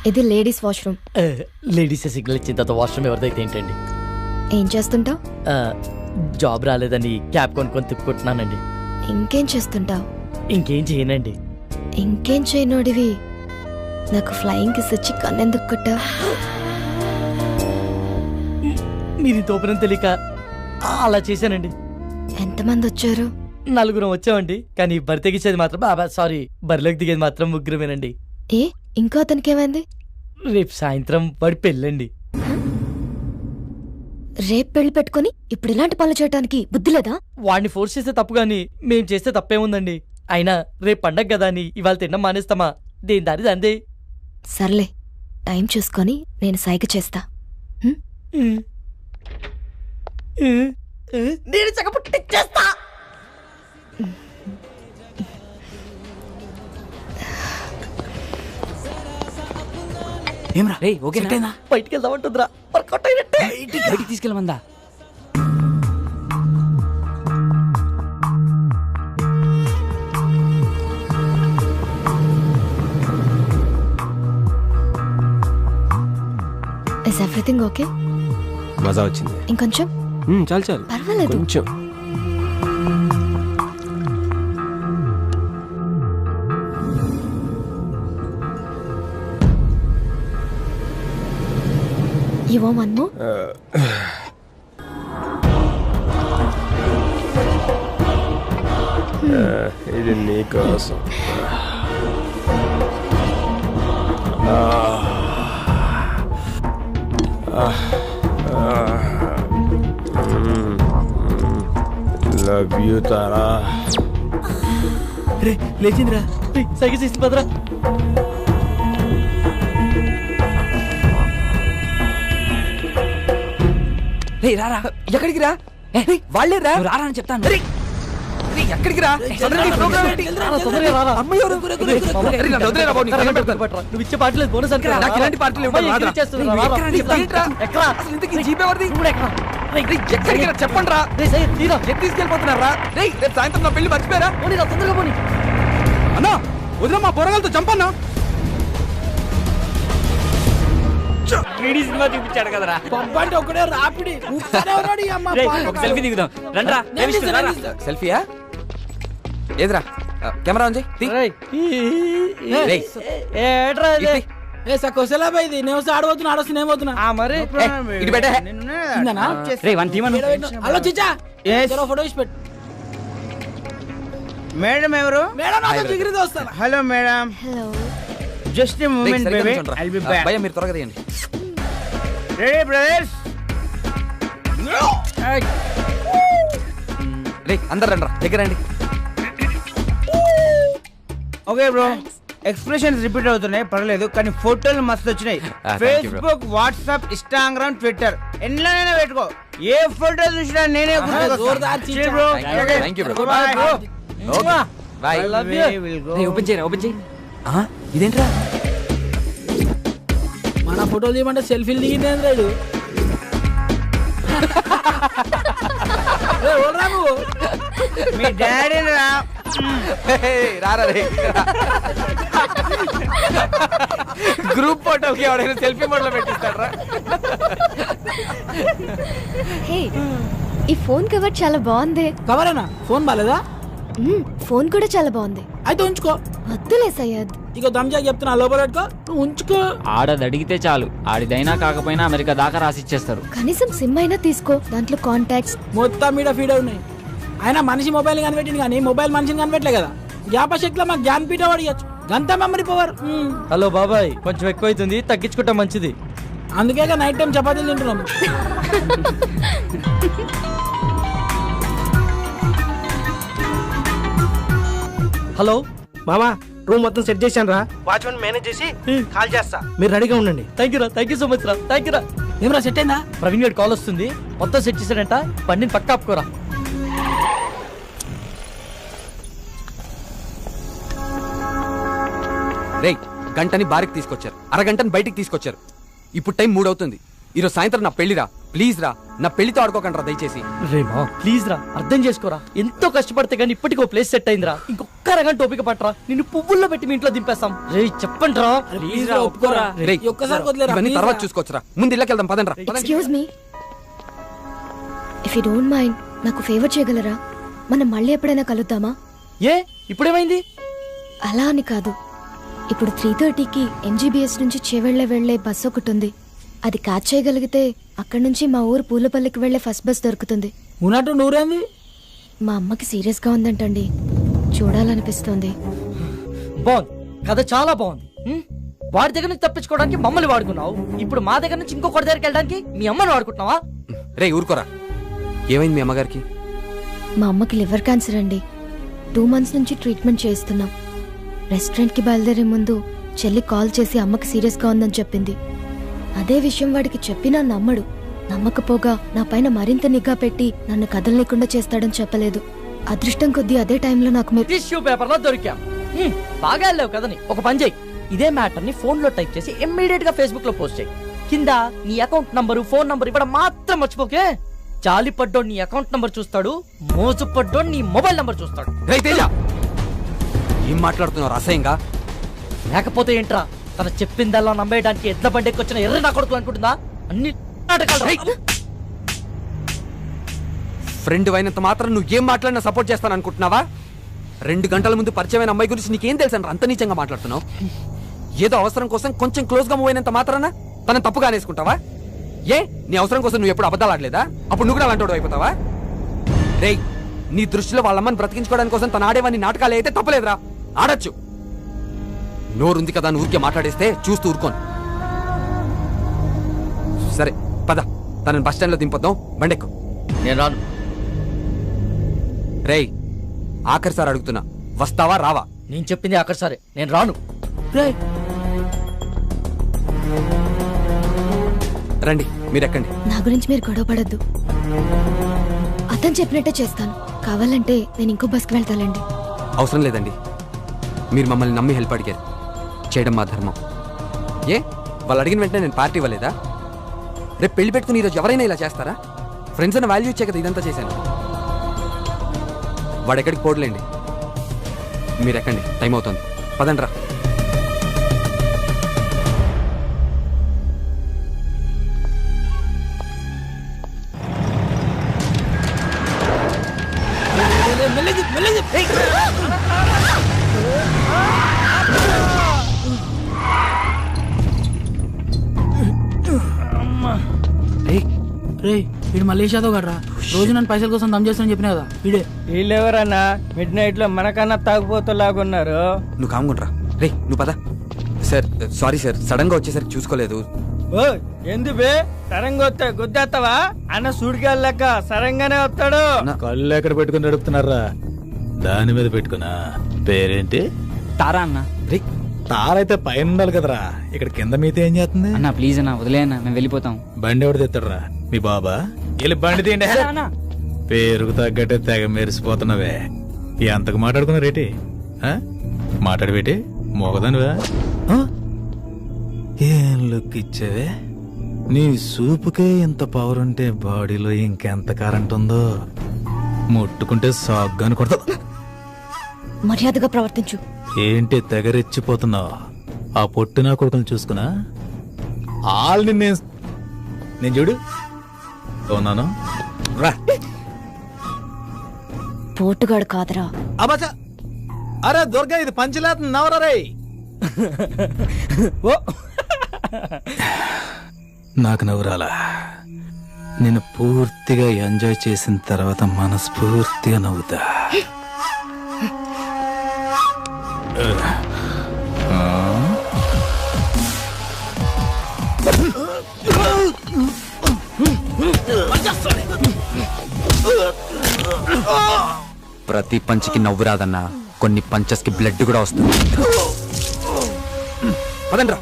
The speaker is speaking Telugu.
ఇది లేడీస్ వాష్రూమ్. లేడీస్ సిగ్నల్ ఇచ్చిన తర్వాత వాష్రూమ్ ఎవరిదైతే ఏంటండి? ఏం చేస్తుంటావు? జాబ్ రాలేదని క్యాబ్ కొనుక్కొని తిప్పుకుంటున్నానండి. ఇంకేం చేస్తుంటావు? ఇంకేం చేయనండి. ఇంకేం చేయనోడివి నాకు ఫ్లయింగ్ కిస్ ఇచ్చి కన్నెందుకు కొట్టా? మీరు తోపనం తెలియక అలా చేశానండి. ఎంతమంది వచ్చారు? 4 వచ్చామండి. కానీ బరి తెగించేది మాత్రం సారీ బరిలోకి దిగేది మాత్రం 3 ఏ ఇంకో అతనికి ఏమైంది? రేపు సాయంత్రం వాడి పెళ్ళండి. రేపు పెళ్లి పెట్టుకుని ఇప్పుడు ఇలాంటి పనులు చేయడానికి బుద్ధి లేదా? వాడిని ఫోర్స్ చేస్తే తప్పు గాని మేం చేస్తే తప్పేముందండి? అయినా రేపు పండగ కదా అని ఇవాళ తినడం మానేస్తామా? దేని దారి దందే. సర్లే, టైం చూసుకొని నేను సైగ చేస్తా. నేను చక్కపుట్టిచ్చేస్తా. ఏమరా రే ఓకేనా? బయటికి వెళ్దామంటుందిరా. వర్కౌట్ అయినట్టే. బయటికి తీసుకెళ్ళమందా? Is everything okay? మజా వచ్చింది. ఇంకొంచెం? చాలు చాలు, పర్వాలేదు. కొంచెం. You want one more? ఇది నీకోసం. Love you Tara. రే లేచిందిరా. సైకిల్ చేసి పదరా. రే రారా. ఎక్కడికి రా? వాళ్ళే రా. రారా అని చెప్తాను. ఎక్కడికి రా? నువ్వు ఇచ్చే పార్టీలేదు బోనస్ అంటే ఇలాంటి పార్టీలు చెప్పండి రా. తీసుకెళ్ళిపోతున్నారా? రేపు సాయంత్రం నా పెళ్లి మర్చిపోయారా? తొందరగా పోనీ అన్నా. వదిన మా పొరగాలతో చంపన్నా. చూపించాడు కదరా. ఒకడే రాపిడి ఒక సెల్ఫీ దిగుదాం రండ్రా. సెల్ఫీయా? ఏదిరా కెమెరా ఉంది. ఆడబోతున్నా ఆడొస్తున్నా ఏమవుతున్నా మరి ఇది పెట్టే. హలో చిచ్చా, ఫోటో ఇచ్చి పెట్టు. మేడం ఎవరు? Hello madam. Hello. Just a moment baby, I'll be back. భయ్యా మీరు త్వరగా తీయండి. Ready brothers? రే అందరు రండ్రా దగ్గర రండి. ఓకే బ్రో, ఎక్స్ప్రెషన్స్ రిపీట్ అవుతున్నాయి పర్లేదు, కానీ ఫోటోలు మస్తు వచ్చినాయి. ఫేస్బుక్, వాట్సాప్, ఇన్స్టాగ్రామ్, ట్విట్టర్ ఎన్నైనా పెట్టుకో. ఏ ఫోటో చూసినా నేనే ఓపెన్ చేయరా. ఓపెన్ చేయి. ఇదేంట్రా? మన ఫోటోలు తీయమంటే సెల్ఫీలు దిగింది. మీ డాడీ రా. రారా రే. గ్రూప్ ఫోటోకి ఎవడైనా సెల్ఫీ మోడ్లో పెట్టిస్తాడరా? హే, ఈ ఫోన్ కవర్ చాలా బాగుంది. కవరేనా? ఫోన్ బాలేదా? ఫోన్ కూడా చాలా బాగుంది. అయితే ఉంచుకో. వద్దులే సయ్యద్. ఇక దమ్జా చెప్తున్నా, లోపల పెట్టుకో, నువ్వు ఉంచుకో. ఆడది అడిగితే చాలు, ఆడిదైనా కాకపోయినా అమెరికా దాకా రాసిచ్చేస్తారు. కనీసం సిమ్ అయినా తీసుకో, దాంట్లో కాంటాక్ట్స్ మొత్తం మీద ఫీడ్ ఉన్నాయి. అయినా మనిషి మొబైల్ కనిపెట్టింది కానీ మొబైల్ మనిషిని కనిపెట్టలే కదా. జ్ఞాపశక్తిలో మాకు జ్ఞానపీఠ అడిగచ్చు, గంత మెమరీ పవర్. హలో బాబాయ్, కొంచెం ఎక్కువ అవుతుంది, తగ్గించుకుంటా మంచిది. అందుకే నైట్ టైం చపాతీలు తింటున్నాం. హలో మామా, రూమ్ మొత్తం సెట్ చేశాను రా. వాచ్మెన్ మేనేజ్ చేసి కాల్ చేస్తా, మీరు రెడీగా ఉండండి. థ్యాంక్ యూ రా, థ్యాంక్ యూ సో మచ్ రా, థ్యాంక్ యూ రా. ఏమరా సెట్ అయిందా? ప్రవీణ్ గారి కాల్ వస్తుంది, మొత్తం సెట్ చేశాడంట, బండిని పక్క ఆపుకోరా. రే గంటని బారికి తీసుకొచ్చారు, అరగంటని బయటికి తీసుకొచ్చారు. ఇప్పుడు టైం 3 అవుతుంది. ఈరోజు సాయంత్రం నా పెళ్లిరా. ప్లీజ్ రా, నా పెళ్లితో ఆడుకోకండి రా దయచేసి. రేమా ప్లీజ్ రా, అర్థం చేసుకోరా. ఎంతో కష్టపడితే గానీ ఇప్పటికో ప్లేస్ సెట్ అయిందిరా. ఇంకొక రకం టోపిక పట్టరా, నిన్ను పువ్వుల్లో పెట్టి మీ ఇంట్లో దింపేస్తాం. రే చెప్పండి రా. ప్లీజ్ రా, ఒప్పుకోరా. రేయ్, ఒక్కసారి వదిలేరా, ఇవన్నీ please తర్వాత రా. చూసుకోవచ్చురా. ముందు ఇళ్ళకి వెళ్దాం పదండి రా. Excuse me, if you don't mind నాకు ఫేవర్ చేయగలరా? మనం మళ్ళీ ఎప్పుడైనా కలుద్దామా? ఏ ఇప్పుడేమైంది? అలా అని కాదు, ఇప్పుడు 3:30కి MGBS నుంచి వెళ్లే బస్ ఒకటి ఉంది. అది క్యాచ్ చేయగలిగితే అక్కడి నుంచి మా ఊరు పూలపల్లికి వెళ్లే ఫస్ట్ బస్ దొరుకుతుంది. ఉన్నట్టు నూరేంది? మా అమ్మకి సీరియస్ గా ఉందంటండి, చూడాలనిపిస్తుంది. బాగుంది, కథ చాలా బాగుంది. వాడి దగ్గర నుంచి తప్పించుకోవడానికి మమ్మల్ని వాడుకున్నావు, ఇప్పుడు మా దగ్గర నుంచి ఇంకొకటి దగ్గరికి వెళ్ళడానికి మీ అమ్మని వాడుకుంటున్నావా? రే ఊరుకోరా, ఏమైంది మీ అమ్మగారికి? మా అమ్మకి లివర్ క్యాన్సర్ అండి. 2 months నుంచి ట్రీట్మెంట్ చేయిస్తున్నాం. రెస్టారెంట్ కి బయలుదేరే ముందు చెల్లి కాల్ చేసి అమ్మకి సీరియస్ గా ఉందని చెప్పింది. అదే విషయం వాడికి చెప్పినా నమ్మడు. నమ్మకపోగా నా పైన మరింత నిఘా పెట్టి నన్ను కదలలేకుండా చేస్తాడని చెప్పలేదు. అదృష్టం కొద్దీ అదే టైంలో నాకు మీరు టిష్యూ పేపర్ లో దొరికాం. బాగా వెళ్ళావు కదని. ఒక పని చేయి, ఇదే మ్యాటర్ ని ఫోన్ లో టైప్ చేసి ఇమ్మీడియట్ గా ఫేస్బుక్ లో పోస్ట్ చేయి. కింద నీ అకౌంట్ నంబరు, ఫోన్ నంబర్ ఇవ్వడం మాత్రం మర్చిపోకే. జాలి పడ్డోడు నీ అకౌంట్ నంబర్ చూస్తాడు, మోజు పడ్డోడు నీ మొబైల్ నంబర్ చూస్తాడు. రేయ్ తేజ, ఏం మాట్లాడుతున్నావు అసహ్యంగా? లేకపోతే ఏంట్రా, తన చెప్పిందల్లా నమ్మేయడానికి ఎడ్ల బండికి వచ్చిన ఎర్ర నా కొడుకులు అనుకుంటుందా? అన్ని నాటకాలు. ఫ్రెండ్ అయినంత మాత్రం నువ్వు ఏం మాట్లాడినా సపోర్ట్ చేస్తాను అనుకుంటున్నావా? 2 గంటల ముందు పరిచయమైన అమ్మాయి గురించి నీకేం తెలుసు అంత నీచంగా మాట్లాడుతున్నావు? ఏదో అవసరం కోసం కొంచెం క్లోజ్ గా మూవ్ అయినంత మాత్రాన తనని తప్పుగా అనేసుకుంటావా? ఏ నీ అవసరం కోసం నువ్వు ఎప్పుడు అబద్ధాలు ఆడలేదా? అప్పుడు నువ్వు కూడా అలాంటి అయిపోతావా? రేయ్, నీ దృష్టిలో వాళ్ళ అమ్మని బ్రతికించుకోవడానికి కోసం తన ఆడేవాన్ని నాటకాలు అయితే తప్పలేదురా, ఆడొచ్చు. నోరుంది కదా అని ఊరికే మాట్లాడేస్తే చూస్తూ ఊరుకోను. సరే పద, తనని బస్ స్టాండ్ లో దింపొద్దాం, బండెక్కు. నేను రాను. రేయ్, ఆఖరిసారి అడుగుతున్నా, వస్తావా రావా? నేను చెప్పింది అక్కడ సరే, నేను రాను. రండి, మీరు ఎక్కండి. నా గురించి మీరు గొడవ పడద్దు. అతను చెప్పినట్టే చేస్తాను. కావాలంటే నేను ఇంకో బస్కి వెళ్తానండి. అవసరం లేదండి, మీరు మమ్మల్ని నమ్మి హెల్ప్ అడిగారు, చేయడం మా ధర్మం. ఏ వాళ్ళు అడిగిన వెంటనే నేను పార్టీ ఇవ్వలేదా? రేపు పెళ్లి పెట్టుకుని ఈరోజు ఎవరైనా ఇలా చేస్తారా? ఫ్రెండ్స్ అని వాల్యూ ఇచ్చే కదా ఇదంతా చేశాను. వాడు ఎక్కడికి పోడలేండి, మీరు ఎక్కండి, టైం అవుతుంది, పదండి రా. వీడు మలేషియాతో కదరా, రోజు నన్ను పైసల కోసం దమ్ చేస్తానని చెప్పినా కదా వీడే. వీళ్ళెవరన్నా మిడ్ నైట్ లో మనకన్నా తాగుపోతలాగున్నారు. నువ్వు కాముకుంట్రా. రే నువ్వు పద. సార్ సారీ సార్, సడన్ గా వచ్చేసరికి చూసుకోలేదు. ఓ ఎందు బే సరంగా వస్తే గుద్దేస్తావా? అన్న సుడికెళ్ళక సరంగానే వస్తాడు. కళ్ళు ఎక్కడ పెట్టుకుని నడుపుతున్నారా? దాని మీద పెట్టుకున్నా. పేరేంటి? తారా అన్న. రే తారైతే పైన ఉండాలి కదరా, ఇక్కడ కింద మీతో ఏం చేస్తుంది? అన్న ప్లీజ్ అన్న, వదిలే అన్న, మేము వెళ్ళిపోతాం. బండి ఎవడు తెస్తాడరా? మీ బాబా? వెళ్ళి బండి తీయండి. పేరుకు తగ్గట్టే తెగ మెరిసిపోతున్నావే. ఎంతకు మాట్లాడుకున్నా రేటి? మాట్లాడబెట్టి మోగదానివా? ఏం లుక్ ఇచ్చావే? నీ సూపుకే ఇంత పవర్ ఉంటే బాడీలో ఇంకెంత కరెంట్ ఉందో. ముట్టుకుంటే సాగ్గాని కొడతా. మర్యాదగా ప్రవర్తించు. ఏంటి తెగరెచ్చిపోతున్నావు? ఆ పొట్టినా కొడుకుని చూసుకున్నా ఆల్ని నేను చూడు ఉన్నాను రా. పోటుగాడు కాదరా. అబ్బా, అరే దుర్గా, ఇది పంచలేత నవరా రే. నాకు నవ్వురాలా? నేను పూర్తిగా ఎంజాయ్ చేసిన తర్వాత మనస్ఫూర్తిగా నవ్వుతా. ప్రతి పంచికి నవ్వు రాదన్నా, కొన్ని పంచెస్ కి బ్లడ్ కూడా వస్తుంది. పదండ్రా.